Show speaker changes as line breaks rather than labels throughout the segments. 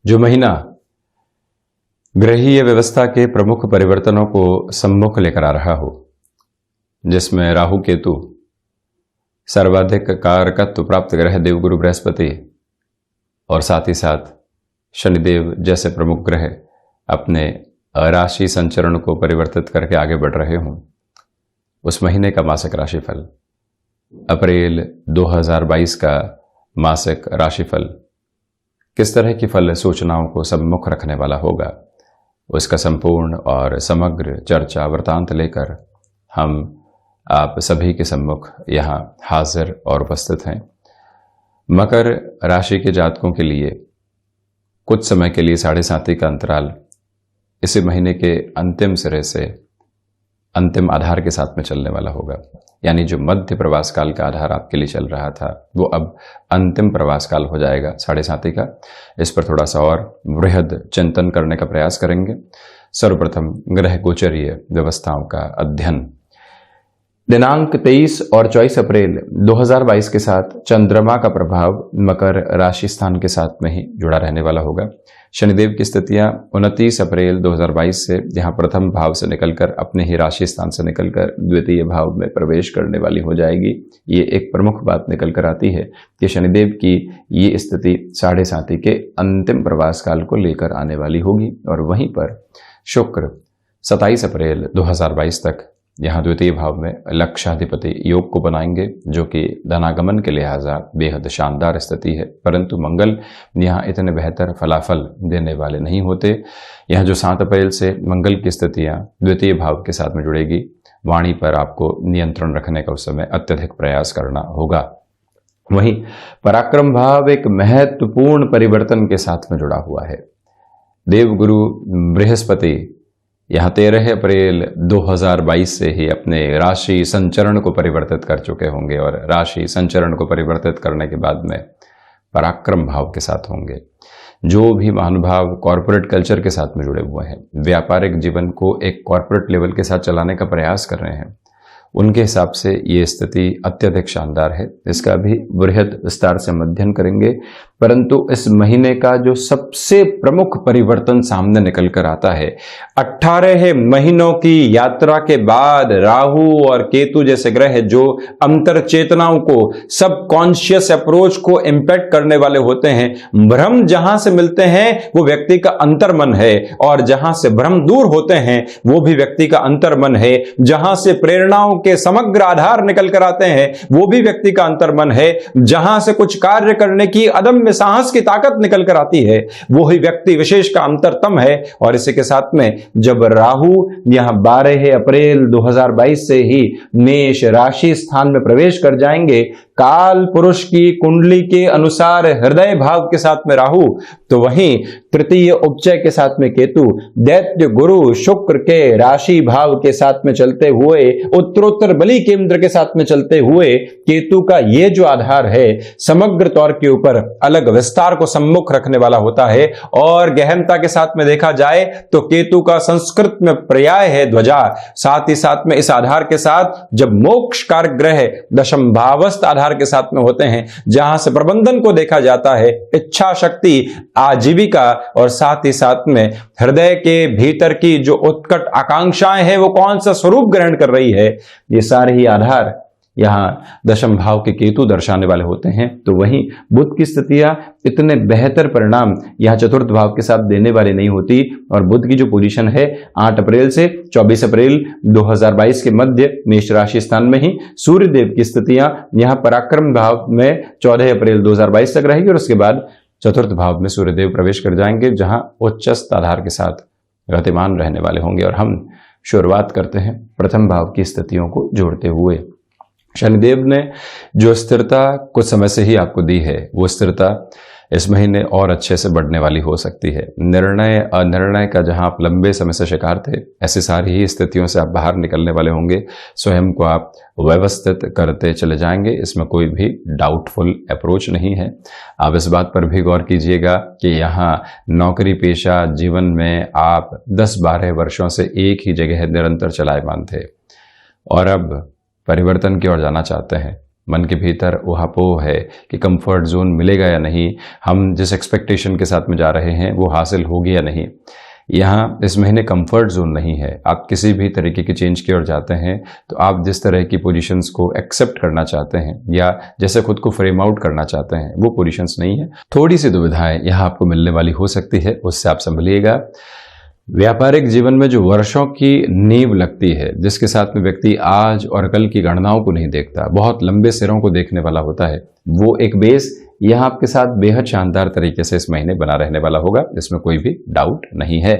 जो महीना ग्रहीय व्यवस्था के प्रमुख परिवर्तनों को सम्मुख लेकर आ रहा हो, जिसमें राहु केतु, सर्वाधिक कारकत्व प्राप्त ग्रह देवगुरु बृहस्पति और साथ ही साथ शनिदेव जैसे प्रमुख ग्रह अपने राशि संचरण को परिवर्तित करके आगे बढ़ रहे हों, उस महीने का मासिक राशिफल, अप्रैल 2022 का मासिक राशिफल किस तरह की फल सूचनाओं को सम्मुख रखने वाला होगा, उसका संपूर्ण और समग्र चर्चा वृतांत लेकर हम आप सभी के सम्मुख यहाँ हाजिर और उपस्थित हैं। मकर राशि के जातकों के लिए कुछ समय के लिए 7.5 का अंतराल इसी महीने के अंतिम सिरे से अंतिम आधार के साथ में चलने वाला होगा। यानी जो मध्य प्रवास काल का आधार आपके लिए चल रहा था वो अब अंतिम प्रवास काल हो जाएगा 7.5 का। इस पर थोड़ा सा और बृहद चिंतन करने का प्रयास करेंगे। सर्वप्रथम ग्रह गोचरीय व्यवस्थाओं का अध्ययन। दिनांक 23 और 24 अप्रैल 2022 के साथ चंद्रमा का प्रभाव मकर राशि स्थान के साथ में ही जुड़ा रहने वाला होगा। शनिदेव की स्थितियां 29 अप्रैल 2022 से यहाँ प्रथम भाव से निकलकर अपने ही राशि स्थान से निकलकर द्वितीय भाव में प्रवेश करने वाली हो जाएगी। ये एक प्रमुख बात निकल कर आती है कि शनिदेव की ये स्थिति 7.5 के अंतिम प्रवास काल को लेकर आने वाली होगी। और वहीं पर शुक्र 27 अप्रैल 2022 तक यहाँ द्वितीय भाव में लक्षाधिपति योग को बनाएंगे, जो कि धनागमन के लिहाजा बेहद शानदार स्थिति है। परंतु मंगल यहाँ इतने बेहतर फलाफल देने वाले नहीं होते। यहाँ जो 7 अप्रैल से मंगल की स्थितियाँ द्वितीय भाव के साथ में जुड़ेगी, वाणी पर आपको नियंत्रण रखने का उस समय अत्यधिक प्रयास करना होगा। वहीं पराक्रम भाव एक महत्वपूर्ण परिवर्तन के साथ में जुड़ा हुआ है। देवगुरु बृहस्पति यहाँ 13 अप्रैल 2022 से ही अपने राशि संचरण को परिवर्तित कर चुके होंगे और राशि संचरण को परिवर्तित करने के बाद में पराक्रम भाव के साथ होंगे। जो भी महानुभाव कॉरपोरेट कल्चर के साथ में जुड़े हुए हैं, व्यापारिक जीवन को एक कॉरपोरेट लेवल के साथ चलाने का प्रयास कर रहे हैं, उनके हिसाब से ये स्थिति अत्यधिक शानदार है। इसका भी बृहद विस्तार से हम अध्ययन करेंगे। परंतु इस महीने का जो सबसे प्रमुख परिवर्तन सामने निकल कर आता है, 18 महीनों की यात्रा के बाद राहु और केतु जैसे ग्रह जो अंतर चेतनाओं को, सब कॉन्शियस अप्रोच को इंपैक्ट करने वाले होते हैं। भ्रम जहां से मिलते हैं वो व्यक्ति का अंतर्मन है, और जहां से भ्रम दूर होते हैं वो भी व्यक्ति का अंतर्मन है। जहां से प्रेरणाओं के समग्र आधार निकल कर आते हैं वो भी व्यक्ति का अंतर्मन है। जहां से कुछ कार्य करने की अदम्य साहस की ताकत निकल कर आती है वो ही व्यक्ति विशेष का अंतरतम है। और इसी के साथ में जब राहु यहां 12 अप्रैल 2022 से ही मेष राशि स्थान में प्रवेश कर जाएंगे, काल पुरुष की कुंडली के अनुसार हृदय भाव के साथ में राहु, तो वहीं तृतीय उपचय के साथ में केतु, दैत्य गुरु शुक्र के राशि भाव के साथ में चलते हुए, उत्तरोत्तर बली केंद्र के साथ में चलते हुए केतु का ये जो आधार है समग्र तौर के ऊपर अलग विस्तार को सम्मुख रखने वाला होता है। और गहनता के साथ में देखा जाए तो केतु का संस्कृत में पर्याय है ध्वजा। साथ ही साथ में इस आधार के साथ जब मोक्ष कारक ग्रह दशम भावस्थ आधार के साथ में होते हैं, जहां से प्रबंधन को देखा जाता है, इच्छा शक्ति, आजीविका, और साथ ही साथ में हृदय के भीतर की जो उत्कट आकांक्षाएं हैं वो कौन सा स्वरूप ग्रहण कर रही है, ये सारे ही आधार यहां दशम भाव के केतु दर्शाने वाले होते हैं। तो वहीं बुध की स्थितियां इतने बेहतर परिणाम यहां चतुर्थ भाव के साथ देने वाली नहीं होती। और बुध की जो पोजीशन है 8 अप्रैल से 24 अप्रैल 2022 के मध्य मेष राशि स्थान में ही सूर्य देव की स्थितियां यहां पराक्रम भाव में 14 अप्रैल 2022 तक रहेगी, और उसके बाद चतुर्थ भाव में सूर्यदेव प्रवेश कर जाएंगे, जहां उच्चस्थ आधार के साथ गतिमान रहने वाले होंगे। और हम शुरुआत करते हैं प्रथम भाव की स्थितियों को जोड़ते हुए। शनिदेव ने जो स्थिरता कुछ समय से ही आपको दी है, वो स्थिरता इस महीने और अच्छे से बढ़ने वाली हो सकती है। निर्णय अनिर्णय का जहां आप लंबे समय से शिकार थे, ऐसी सारी ही स्थितियों से आप बाहर निकलने वाले होंगे। स्वयं को आप व्यवस्थित करते चले जाएंगे, इसमें कोई भी डाउटफुल अप्रोच नहीं है। आप इस बात पर भी गौर कीजिएगा कि यहाँ नौकरी पेशा जीवन में आप 10-12 वर्षों से एक ही जगह निरंतर चलायमान थे और अब परिवर्तन की ओर जाना चाहते हैं। मन के भीतर उहापोह है कि कंफर्ट जोन मिलेगा या नहीं, हम जिस एक्सपेक्टेशन के साथ में जा रहे हैं वो हासिल होगी या नहीं। यहाँ इस महीने कंफर्ट जोन नहीं है। आप किसी भी तरीके की चेंज की ओर जाते हैं तो आप जिस तरह की पोजीशंस को एक्सेप्ट करना चाहते हैं या जैसे खुद को फ्रेम आउट करना चाहते हैं वो पोजीशंस नहीं है। थोड़ी सी दुविधाएं यहाँ आपको मिलने वाली हो सकती है, उससे आप संभलिएगा। व्यापारिक जीवन में जो वर्षों की नींव लगती है, जिसके साथ में व्यक्ति आज और कल की गणनाओं को नहीं देखता, बहुत लंबे सिरों को देखने वाला होता है, वो एक बेस यह आपके साथ बेहद शानदार तरीके से इस महीने बना रहने वाला होगा, इसमें कोई भी डाउट नहीं है।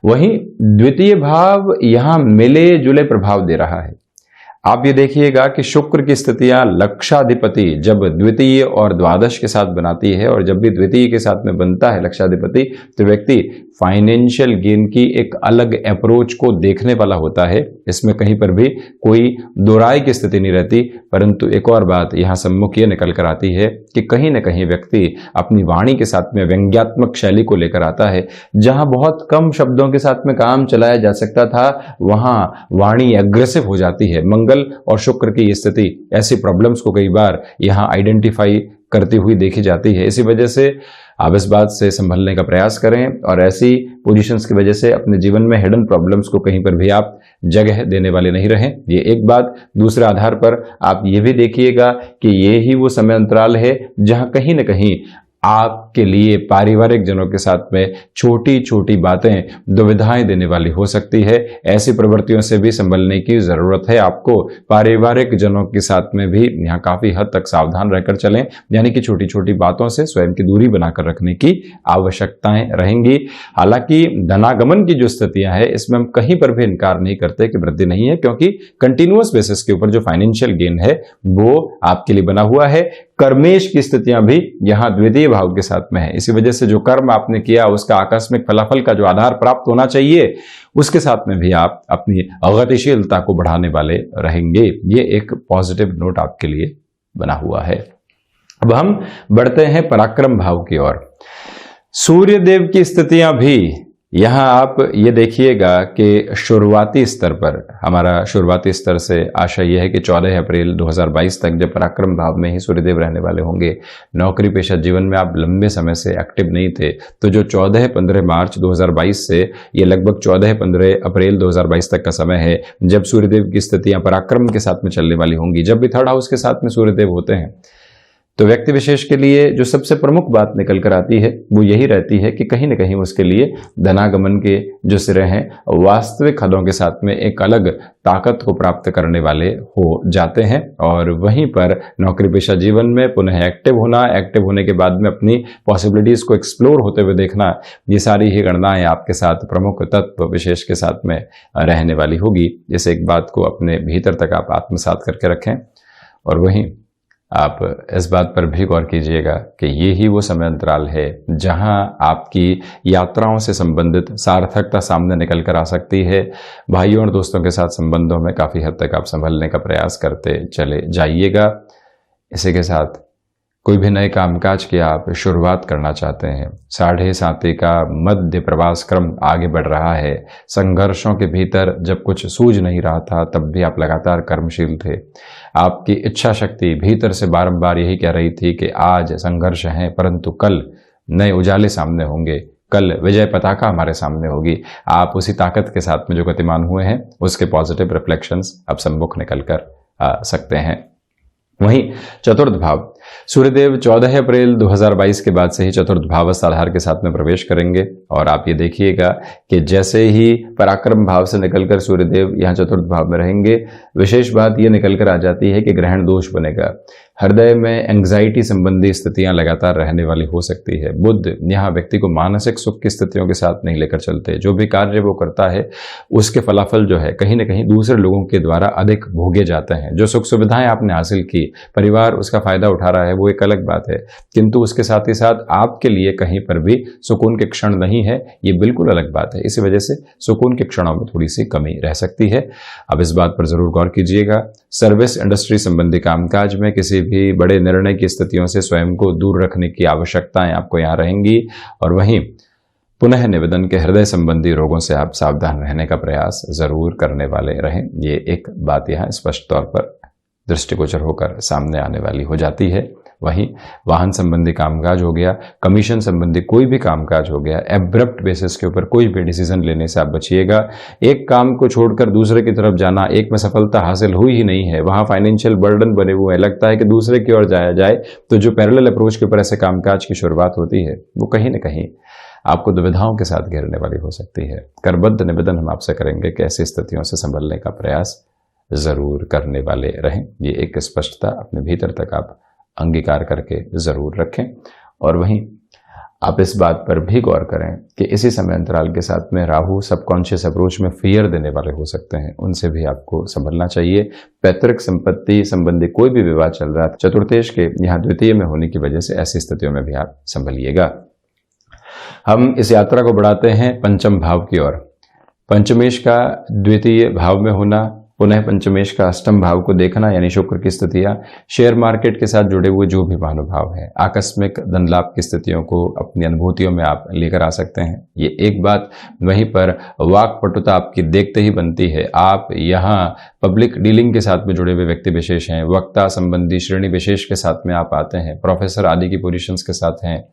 वहीं द्वितीय भाव यहां मिले जुले प्रभाव दे रहा है। आप ये देखिएगा कि शुक्र की स्थितियां लक्षाधिपति जब द्वितीय और द्वादश के साथ बनाती है, और जब भी द्वितीय के साथ में बनता है लक्षाधिपति, तो व्यक्ति फाइनेंशियल गेन की एक अलग अप्रोच को देखने वाला होता है। इसमें कहीं पर भी कोई दोराई की स्थिति नहीं रहती। परंतु एक और बात यहां सम्मुख ये निकल कर आती है कि कहीं ना कहीं व्यक्ति अपनी वाणी के साथ में व्यंग्यात्मक शैली को लेकर आता है। जहां बहुत कम शब्दों के साथ में काम चलाया जा सकता था, वहां वाणी एग्रेसिव हो जाती है। मंगल और शुक्र की स्थिति ऐसी प्रॉब्लम्स को कई बार यहां आइडेंटिफाई करती हुई देखी जाती है। इसी वजह से आप इस बात से संभलने का प्रयास करें और ऐसी पोजीशंस की वजह से अपने जीवन में हिडन प्रॉब्लम्स को कहीं पर भी आप जगह देने वाले नहीं रहें। ये एक बात। दूसरे आधार पर आप ये भी देखिएगा कि ये ही वो समय अंतराल है जहां कहीं ना कहीं आपके लिए पारिवारिक जनों के साथ में छोटी छोटी बातें दुविधाएं देने वाली हो सकती है। ऐसी प्रवृत्तियों से भी संभलने की जरूरत है आपको। पारिवारिक जनों के साथ में भी यहाँ काफी हद तक सावधान रहकर चलें, यानी कि छोटी छोटी बातों से स्वयं की दूरी बनाकर रखने की आवश्यकताएं रहेंगी। हालांकि धनागमन की जो स्थितियां है, इसमें हम कहीं पर भी इनकार नहीं करते कि वृद्धि नहीं है, क्योंकि कंटिन्यूअस बेसिस के ऊपर जो फाइनेंशियल गेन है वो आपके लिए बना हुआ है। कर्मेश की स्थितियां भी यहां द्वितीय भाव के साथ में है। इसी वजह से जो कर्म आपने किया उसका आकस्मिक फलाफल का जो आधार प्राप्त होना चाहिए, उसके साथ में भी आप अपनी गतिशीलता को बढ़ाने वाले रहेंगे। ये एक पॉजिटिव नोट आपके लिए बना हुआ है। अब हम बढ़ते हैं पराक्रम भाव की ओर। सूर्य देव की स्थितियां भी यहां आप ये देखिएगा कि शुरुआती स्तर पर, हमारा शुरुआती स्तर से आशा यह है कि 14 अप्रैल 2022 तक जब पराक्रम भाव में ही सूर्यदेव रहने वाले होंगे, नौकरी पेशा जीवन में आप लंबे समय से एक्टिव नहीं थे, तो जो 14-15 मार्च 2022 से ये लगभग 14-15 अप्रैल 2022 तक का समय है, जब सूर्यदेव की स्थितियां पराक्रम के साथ में चलने वाली होंगी। जब भी थर्ड हाउस के साथ में सूर्यदेव होते हैं तो व्यक्ति विशेष के लिए जो सबसे प्रमुख बात निकल कर आती है वो यही रहती है कि कहीं ना कहीं उसके लिए धनागमन के जो सिरे हैं वास्तविक हदों के साथ में एक अलग ताकत को प्राप्त करने वाले हो जाते हैं। और वहीं पर नौकरी पेशा जीवन में पुनः एक्टिव होना, एक्टिव होने के बाद में अपनी पॉसिबिलिटीज को एक्सप्लोर होते हुए देखना, ये सारी ही गणनाएं आपके साथ प्रमुख तत्व विशेष के साथ में रहने वाली होगी। इस एक बात को अपने भीतर तक आप आत्मसात करके रखें। और वहीं आप इस बात पर भी गौर कीजिएगा कि ये ही वो समय अंतराल है जहां आपकी यात्राओं से संबंधित सार्थकता सामने निकल कर आ सकती है। भाइयों और दोस्तों के साथ संबंधों में काफ़ी हद तक आप संभलने का प्रयास करते चले जाइएगा। इसी के साथ कोई भी नए कामकाज की आप शुरुआत करना चाहते हैं, 7.5 का मध्य प्रवास क्रम आगे बढ़ रहा है। संघर्षों के भीतर जब कुछ सूझ नहीं रहा था तब भी आप लगातार कर्मशील थे। आपकी इच्छा शक्ति भीतर से बारंबार यही कह रही थी कि आज संघर्ष है परंतु कल नए उजाले सामने होंगे, कल विजय पताका हमारे सामने होगी। आप उसी ताकत के साथ में जो गतिमान हुए हैं उसके पॉजिटिव रिफ्लेक्शंस अब सम्मुख निकल कर आ सकते हैं। वहीं चतुर्थ भाव, सूर्यदेव 14 अप्रैल 2022 के बाद से ही चतुर्थ भावस्थ आधार के साथ में प्रवेश करेंगे। और आप ये देखिएगा कि जैसे ही पराक्रम भाव से निकलकर सूर्यदेव यहाँ चतुर्थ भाव में रहेंगे, विशेष बात ये निकल कर आ जाती है कि ग्रहण दोष बनेगा। हृदय में एंग्जाइटी संबंधी स्थितियां लगातार रहने वाली हो सकती है। बुध यहाँ व्यक्ति को मानसिक सुख की स्थितियों के साथ नहीं लेकर चलते। जो भी कार्य वो करता है उसके फलाफल जो है कहीं ना कहीं दूसरे लोगों के द्वारा अधिक भोगे जाते हैं। जो सुख सुविधाएं आपने हासिल की, परिवार उसका फायदा उठा रहा है, वो एक अलग बात है, किंतु उसके साथ ही साथ आपके लिए कहीं पर भी सुकून के क्षण नहीं है, ये बिल्कुल अलग बात है। इसी वजह से सुकून के क्षणों में थोड़ी सी कमी रह सकती है। अब इस बात पर जरूर गौर कीजिएगा। सर्विस इंडस्ट्री संबंधी कामकाज में किसी भी बड़े निर्णय की स्थितियों से स्वयं को दूर रखने की आवश्यकताएं आपको यहाँ रहेंगी। और वहीं पुनः निवेदन के हृदय संबंधी रोगों से आप सावधान रहने का प्रयास जरूर करने वाले रहें। ये एक बात यहाँ स्पष्ट तौर पर दृष्टिगोचर होकर सामने आने वाली हो जाती है। वहीं वाहन संबंधी कामकाज हो गया, कमीशन संबंधी कोई भी कामकाज हो गया, एब्रप्ट बेसिस के ऊपर कोई भी डिसीजन लेने से आप बचिएगा। एक काम को छोड़कर दूसरे की तरफ जाना, एक में सफलता हासिल हुई ही नहीं है, वहां फाइनेंशियल बर्डन बने हुए हैं, लगता है कि दूसरे की ओर जाया जाए, तो जो पैरेलल अप्रोच के ऊपर ऐसे कामकाज की शुरुआत होती है वो कहीं ना कहीं आपको दुविधाओं के साथ घेरने वाली हो सकती है। करबद्ध निवेदन हम आपसे करेंगे कि ऐसी स्थितियों से संभलने का प्रयास जरूर करने वाले रहें। ये एक स्पष्टता अपने भीतर तक आप अंगीकार करके जरूर रखें। और वहीं आप इस बात पर भी गौर करें कि इसी समय अंतराल के साथ में राहु सबकॉन्शियस अप्रोच में फियर देने वाले हो सकते हैं, उनसे भी आपको संभलना चाहिए। पैतृक संपत्ति संबंधी कोई भी विवाद चल रहा है, चतुर्थेश के यहाँ द्वितीय में होने की वजह से ऐसी स्थितियों में भी आप संभलिएगा। हम इस यात्रा को बढ़ाते हैं पंचम भाव की ओर। पंचमेश का द्वितीय भाव में होना, पुनः पंचमेश का अष्टम भाव को देखना, यानी शुक्र की स्थितियां, शेयर मार्केट के साथ जुड़े हुए जो भी महानुभाव हैं, आकस्मिक धन लाभ की स्थितियों को अपनी अनुभूतियों में आप लेकर आ सकते हैं। ये एक बात। वहीं पर वाक्पटुता आपकी देखते ही बनती है। आप यहाँ पब्लिक डीलिंग के साथ में जुड़े हुए व्यक्ति विशेष हैं, वक्ता संबंधी श्रेणी विशेष के साथ में आप आते हैं, प्रोफेसर आदि की पोजीशंस के साथ हैं,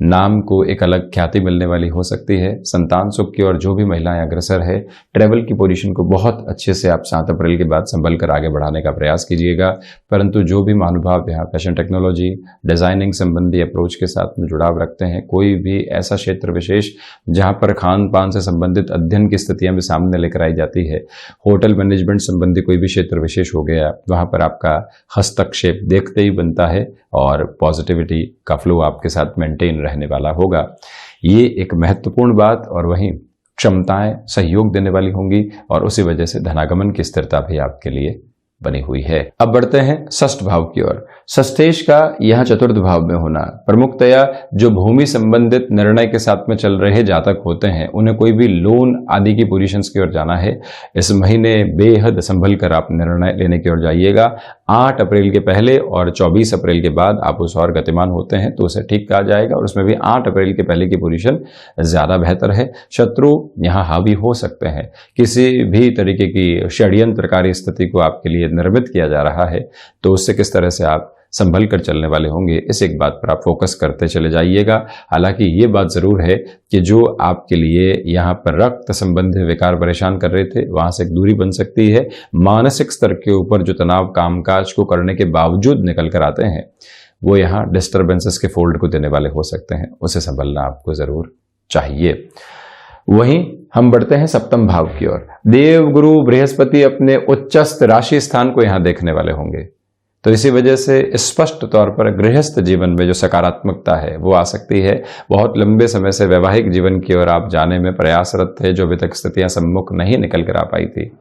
नाम को एक अलग ख्याति मिलने वाली हो सकती है। संतान सुख की और जो भी महिलाएं अग्रसर है, ट्रेवल की पोजीशन को बहुत अच्छे से आप 7 अप्रैल के बाद संभल कर आगे बढ़ाने का प्रयास कीजिएगा। परंतु जो भी महानुभाव यहाँ फैशन टेक्नोलॉजी, डिजाइनिंग संबंधी अप्रोच के साथ में जुड़ाव रखते हैं, कोई भी ऐसा क्षेत्र विशेष जहाँ पर खान पान से संबंधित अध्ययन की स्थितियां भी सामने लेकर आई जाती है, होटल मैनेजमेंट संबंधी कोई भी क्षेत्र विशेष हो गया, वहां पर आपका हस्तक्षेप देखते ही बनता है और पॉजिटिविटी का फ्लो आपके साथ मेंटेन रहने वाला होगा। ये एक महत्वपूर्ण बात। और वहीं क्षमताएं सहयोग देने वाली होंगी और उसी वजह से धनागमन की स्थिरता भी आपके लिए बनी हुई है। अब बढ़ते हैं षष्ठ भाव की ओर। षष्ठेश का यह चतुर्थ भाव में होना, प्रमुखतया जो भूमि संबंधित निर्णय के साथ में चल रहे जातक होते हैं, उन्हें कोई भी लोन आदि की पोजीशंस की ओर जाना है, इस महीने बेहद संभल कर आप निर्णय लेने की ओर जाइएगा। 8 अप्रैल के पहले और 24 अप्रैल के बाद आप उस और गतिमान होते हैं तो उसे ठीक कहा जाएगा, और उसमें भी 8 अप्रैल के पहले की पोजीशन ज्यादा बेहतर है। शत्रु यहाँ हावी हो सकते हैं, किसी भी तरीके की षड्यंत्रकारी स्थिति को आपके लिए निर्मित किया जा रहा है, तो उससे किस तरह से आप संभल कर चलने वाले होंगे, इस एक बात पर आप फोकस करते चले जाइएगा। हालांकि ये बात जरूर है कि जो आपके लिए यहाँ पर रक्त संबंधी विकार परेशान कर रहे थे, वहां से एक दूरी बन सकती है। मानसिक स्तर के ऊपर जो तनाव कामकाज को करने के बावजूद निकल कर आते हैं, वो यहाँ डिस्टर्बेंसेस के फोल्ड को देने वाले हो सकते हैं, उसे संभलना आपको जरूर चाहिए। वहीं हम बढ़ते हैं सप्तम भाव की ओर। देव गुरु बृहस्पति अपने उच्चस्थ राशि स्थान को यहां देखने वाले होंगे, तो इसी वजह से स्पष्ट तौर पर गृहस्थ जीवन में जो सकारात्मकता है वो आ सकती है। बहुत लंबे समय से वैवाहिक जीवन की ओर आप जाने में प्रयासरत थे, जो अभी तक स्थितियां सम्मुख नहीं निकल कर आ पाई थी।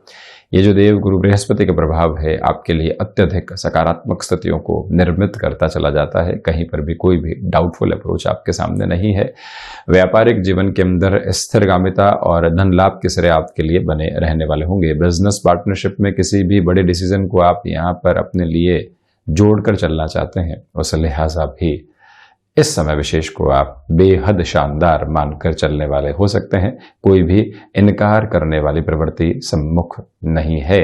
ये जो देव गुरु बृहस्पति का प्रभाव है आपके लिए अत्यधिक सकारात्मक स्थितियों को निर्मित करता चला जाता है। कहीं पर भी कोई भी डाउटफुल अप्रोच आपके सामने नहीं है। व्यापारिक जीवन के अंदर स्थिरगामिता और धन लाभ के सिरे आपके लिए बने रहने वाले होंगे। बिजनेस पार्टनरशिप में किसी भी बड़े डिसीजन को आप यहाँ पर अपने लिए जोड़कर चलना चाहते हैं, उस लिहाजा भी इस समय विशेष को आप बेहद शानदार मानकर चलने वाले हो सकते हैं। कोई भी इनकार करने वाली प्रवृत्ति सम्मुख नहीं है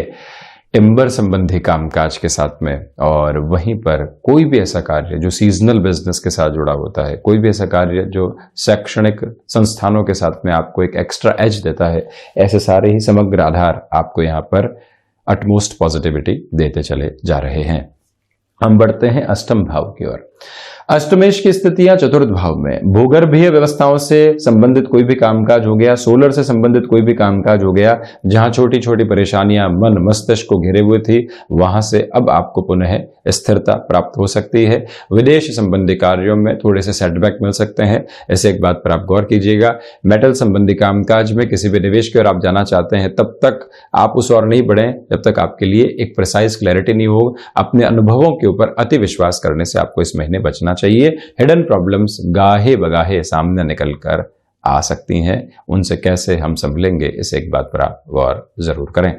टिम्बर संबंधी कामकाज के साथ में। और वहीं पर कोई भी ऐसा कार्य जो सीजनल बिजनेस के साथ जुड़ा होता है, कोई भी ऐसा कार्य जो शैक्षणिक संस्थानों के साथ में आपको एक एक्स्ट्रा एज देता है, ऐसे सारे ही समग्र आधार आपको यहाँ पर अटमोस्ट पॉजिटिविटी देते चले जा रहे हैं। हम बढ़ते हैं अष्टम भाव की ओर। अष्टमेश की स्थितियां चतुर्थ भाव में। भूगर्भीय व्यवस्थाओं से संबंधित कोई भी कामकाज हो गया, सोलर से संबंधित कोई भी कामकाज हो गया, जहां छोटी छोटी परेशानियां मन मस्तिष्क को घेरे हुए थी, वहां से अब आपको पुनः स्थिरता प्राप्त हो सकती है। विदेश संबंधी कार्यों में थोड़े से सेटबैक मिल सकते हैं, ऐसे एक बात पर आप गौर कीजिएगा। मेटल संबंधी कामकाज में किसी भी निवेश की ओर आप जाना चाहते हैं, तब तक आप उस ओर नहीं बढ़ें जब तक आपके लिए एक प्रिसाइज क्लैरिटी नहीं हो। अपने अनुभवों के ऊपर अति विश्वास करने से आपको इस महीने बचना चाहिए। हिडन प्रॉब्लम्स गाहे बगाहे सामने निकल कर आ सकती हैं, उनसे कैसे हम संभलेंगे, इस एक बात पर आप गौर जरूर करें।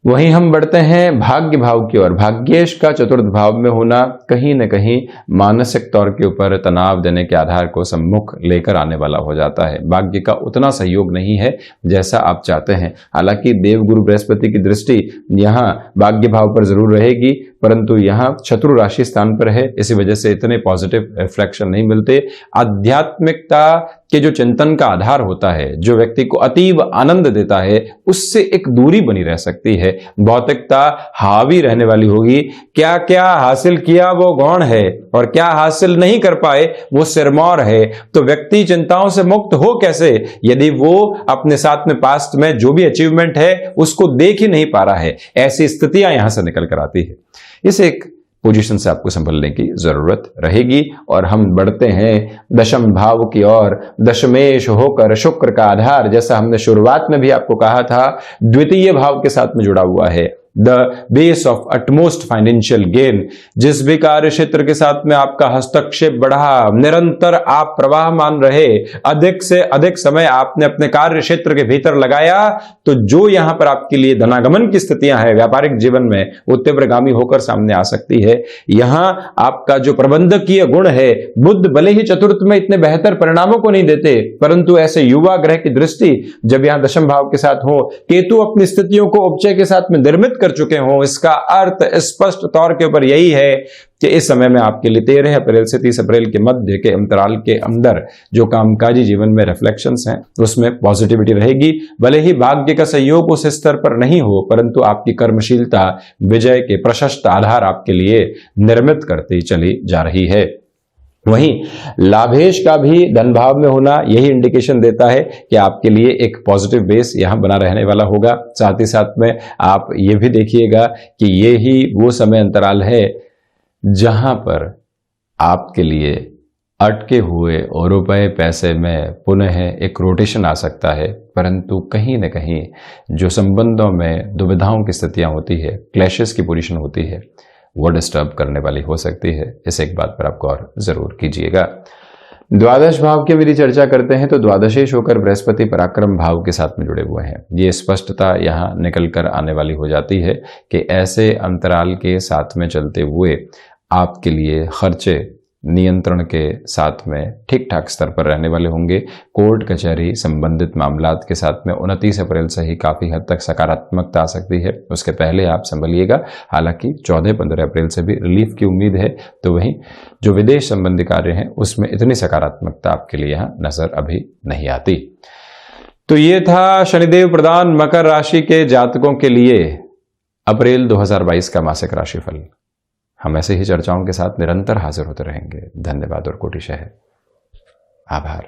वहीं हम बढ़ते हैं भाग्य भाव की ओर। भाग्येश का चतुर्थ भाव में होना कहीं न कहीं मानसिक तौर के ऊपर तनाव देने के आधार को सम्मुख लेकर आने वाला हो जाता है। भाग्य का उतना सहयोग नहीं है जैसा आप चाहते हैं। हालांकि देवगुरु बृहस्पति की दृष्टि यहाँ भाग्य भाव पर जरूर रहेगी, परंतु यहाँ शत्रु राशि स्थान पर है, इसी वजह से इतने पॉजिटिव रिफ्लेक्शन नहीं मिलते। आध्यात्मिकता के जो चिंतन का आधार होता है, जो व्यक्ति को अतीव आनंद देता है, उससे एक दूरी बनी रह सकती है। भौतिकता हावी रहने वाली होगी। क्या क्या हासिल किया वो गौण है और क्या हासिल नहीं कर पाए वो सिरमौर है। तो व्यक्ति चिंताओं से मुक्त हो कैसे यदि वो अपने साथ में पास्ट में जो भी अचीवमेंट है उसको देख ही नहीं पा रहा है। ऐसी स्थितियां यहां से निकल कर आती है। इस एक पोजीशन से आपको संभलने की जरूरत रहेगी। और हम बढ़ते हैं दशम भाव की ओर। दशमेश होकर शुक्र का आधार, जैसा हमने शुरुआत में भी आपको कहा था, द्वितीय भाव के साथ में जुड़ा हुआ है। The base of utmost financial gain. जिस भी कार्य क्षेत्र के साथ में आपका हस्तक्षेप बढ़ा, निरंतर आप प्रवाहमान रहे, अधिक से अधिक समय आपने अपने कार्य क्षेत्र के भीतर लगाया, तो जो यहां पर आपके लिए धनागमन की स्थितियां हैं व्यापारिक जीवन में, वो तीव्रगामी होकर सामने आ सकती है। यहां आपका जो प्रबंधकीय गुण है, बुध भले ही चतुर्थ में इतने बेहतर परिणामों को नहीं देते, परंतु ऐसे युवा ग्रह की दृष्टि जब यहां दशम भाव के साथ हो, केतु अपनी स्थितियों को उपचय के साथ में निर्मित कर चुके हों, इसका अर्थ स्पष्ट तौर के ऊपर यही है कि इस समय में आपके लिए 13 अप्रैल से 30 अप्रैल के मध्य के अंतराल के अंदर जो कामकाजी जीवन में रिफ्लेक्शंस हैं उसमें पॉजिटिविटी रहेगी। भले ही भाग्य का सहयोग उस स्तर पर नहीं हो, परंतु आपकी कर्मशीलता विजय के प्रशस्त आधार आपके लिए निर्मित करती चली जा रही है। वहीं लाभेश का भी धन भाव में होना यही इंडिकेशन देता है कि आपके लिए एक पॉजिटिव बेस यहां बना रहने वाला होगा। साथ ही साथ में आप ये भी देखिएगा कि ये ही वो समय अंतराल है जहां पर आपके लिए अटके हुए और रुपए पैसे में पुनः एक रोटेशन आ सकता है, परंतु कहीं न कहीं जो संबंधों में दुविधाओं की स्थितियां होती है, क्लैशेस की पोजीशन होती है, वो डिस्टर्ब करने वाली हो सकती है। इस एक बात पर आप गौर जरूर कीजिएगा। द्वादश भाव की यदि चर्चा करते हैं तो द्वादशेश होकर बृहस्पति पराक्रम भाव के साथ में जुड़े हुए हैं। ये स्पष्टता यहाँ निकल कर आने वाली हो जाती है कि ऐसे अंतराल के साथ में चलते हुए आपके लिए खर्चे नियंत्रण के साथ में ठीक ठाक स्तर पर रहने वाले होंगे। कोर्ट कचहरी संबंधित मामलात के साथ में 29 अप्रैल से ही काफ़ी हद तक सकारात्मकता आ सकती है, उसके पहले आप संभलिएगा। हालांकि 14-15 अप्रैल से भी रिलीफ की उम्मीद है। तो वहीं जो विदेश संबंधी कार्य हैं उसमें इतनी सकारात्मकता आपके लिए यहाँ नजर अभी नहीं आती। तो ये था शनिदेव प्रदान मकर राशि के जातकों के लिए अप्रैल 2022 का मासिक राशिफल। हम ऐसे ही चर्चाओं के साथ निरंतर हाजिर होते रहेंगे। धन्यवाद और कोटिशः आभार।